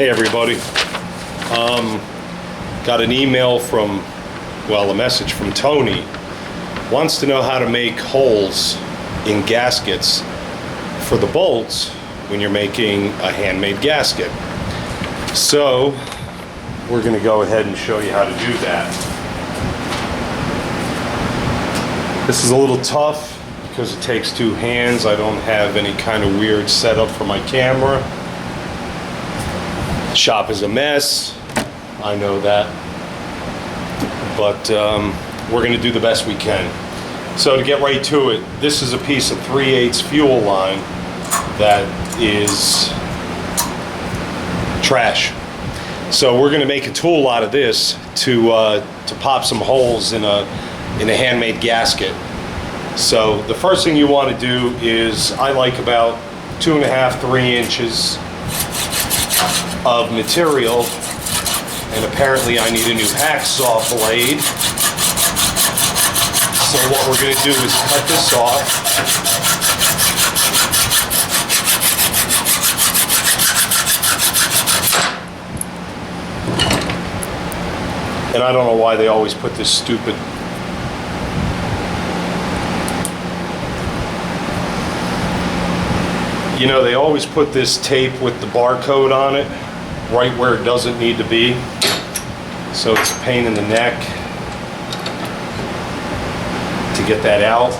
Hey everybody. Got an email from, a message from Tony. Wants to know how to make holes in gaskets for the bolts when you're making a handmade gasket. So we're going to go ahead and show you how to do that. This is a little tough because it takes two hands. I don't have any kind of weird setup for my camera. Shop is a mess, I know that, but we're going to do the best we can. So to get right to it, this is a piece of 3/8 fuel line that is trash. So we're going to make a tool out of this to pop some holes in a handmade gasket. So the first thing you want to do is, I like about 2.5–3 inches of material, and apparently I need a new hacksaw blade. So what we're going to do is cut this off. And I don't know why they always put this stupid they always put this tape with the barcode on it right where it doesn't need to be, so it's a pain in the neck to get that out.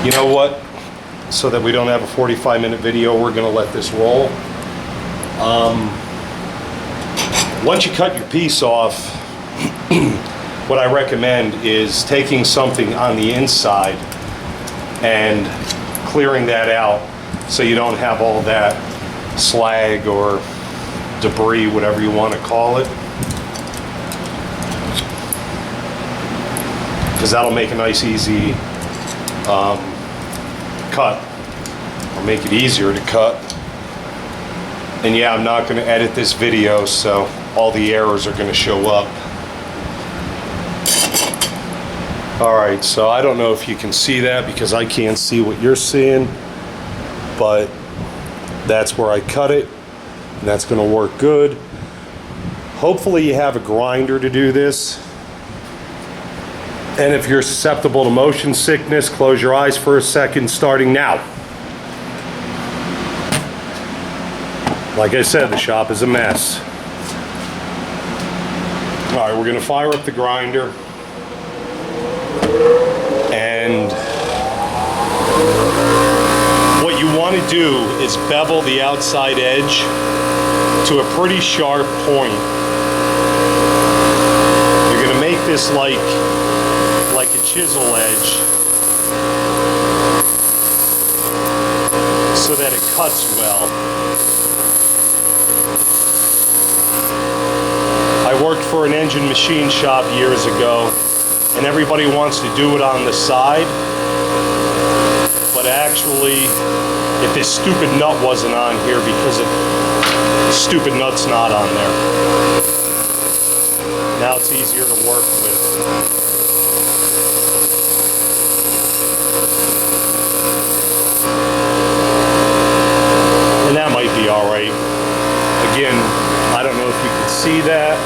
You know what, so that we don't have a 45-minute video, we're going to let this roll. Once you cut your piece off, what I recommend is taking something on the inside and clearing that out so you don't have all that slag or debris, whatever you want to call it, because that'll make a nice easy cut, or make it easier to cut. And yeah, I'm not going to edit this video, so all the errors are going to show up. Alright, so I don't know if you can see that because I can't see what you're seeing, but that's where I cut it, and that's going to work good. Hopefully you have a grinder to do this. And if you're susceptible to motion sickness, close your eyes for a second, starting now. Like I said, the shop is a mess. Alright, we're going to fire up the grinder. And what you want to do is bevel the outside edge to a pretty sharp point. You're going to make this like a chisel edge so that it cuts well. I worked for an engine machine shop years ago, and everybody wants to do it on the side, but actually, if this stupid nut wasn't on here, because the stupid nut's not on there, now it's easier to work with. And that might be alright. Again, I don't know if you can see that.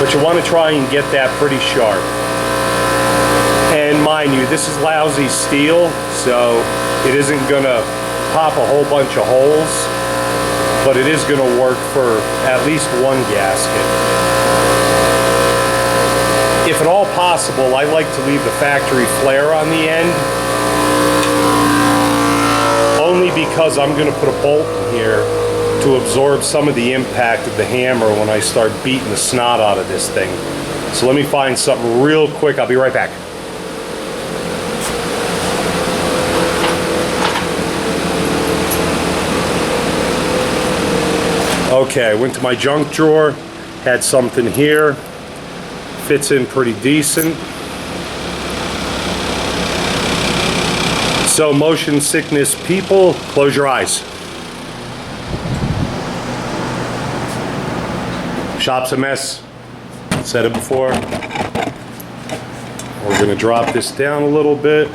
But you want to try and get that pretty sharp. And mind you, this is lousy steel, so it isn't going to pop a whole bunch of holes, but it is going to work for at least one gasket. If at all possible, I like to leave the factory flare on the end, only because I'm going to put a bolt in here to absorb some of the impact of the hammer when I start beating the snot out of this thing. So let me find something real quick. I'll be right back. Okay, I went to my junk drawer, had something here, fits in pretty decent. So motion sickness people, close your eyes. Shop's a mess. Said it before. We're going to drop this down a little bit.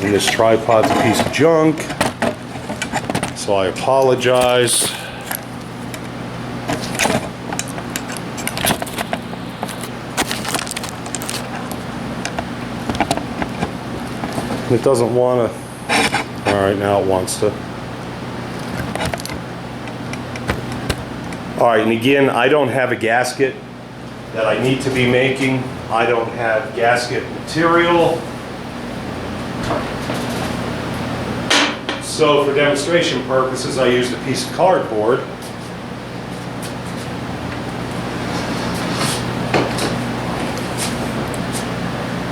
And this tripod's a piece of junk, so I apologize. It doesn't want to. All right, now it wants to. All right, and again, I don't have a gasket that I need to be making. I don't have gasket material. So for demonstration purposes, I used a piece of cardboard.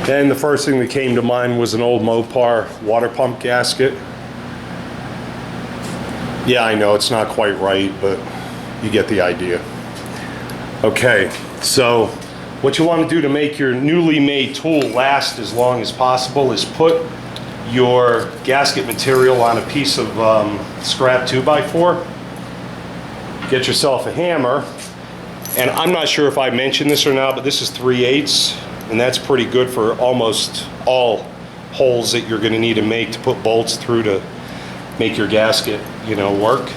Then the first thing that came to mind was an old Mopar water pump gasket. Yeah, I know it's not quite right, but you get the idea. Okay, so what you want to do to make your newly made tool last as long as possible is put your gasket material on a piece of scrap 2x4. Get yourself a hammer, and I'm not sure if I mentioned this or not, but this is 3/8, and that's pretty good for almost all holes that you're going to need to make to put bolts through to make your gasket, you know, work.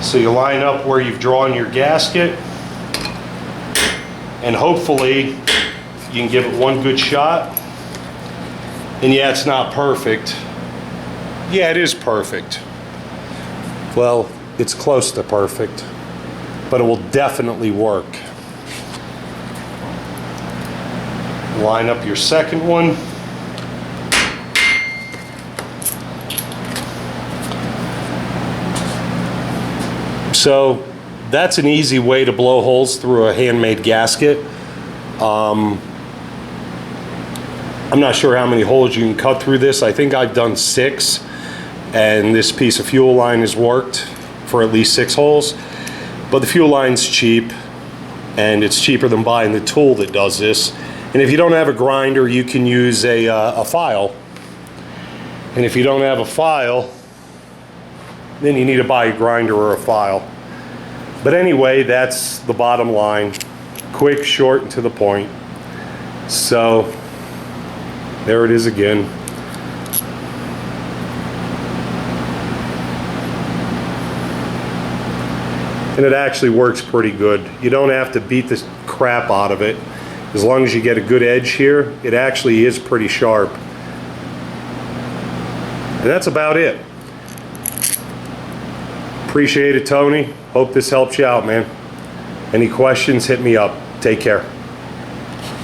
So you line up where you've drawn your gasket, and hopefully you can give it one good shot. And yeah, it's not perfect. Yeah, it is perfect. Well, it's close to perfect, but it will definitely work. Line up your second one. So that's an easy way to blow holes through a handmade gasket. I'm not sure how many holes you can cut through this. I think I've done 6, and this piece of fuel line has worked for at least 6 holes. But the fuel line's cheap, and it's cheaper than buying the tool that does this. And if you don't have a grinder, you can use a file. And if you don't have a file, then you need to buy a grinder or a file. But anyway, that's the bottom line. Quick, short, and to the point. So there it is again. And it actually works pretty good. You don't have to beat the crap out of it. As long as you get a good edge here, it actually is pretty sharp. And that's about it. Appreciate it, Tony. Hope this helps you out, man. Any questions, hit me up. Take care.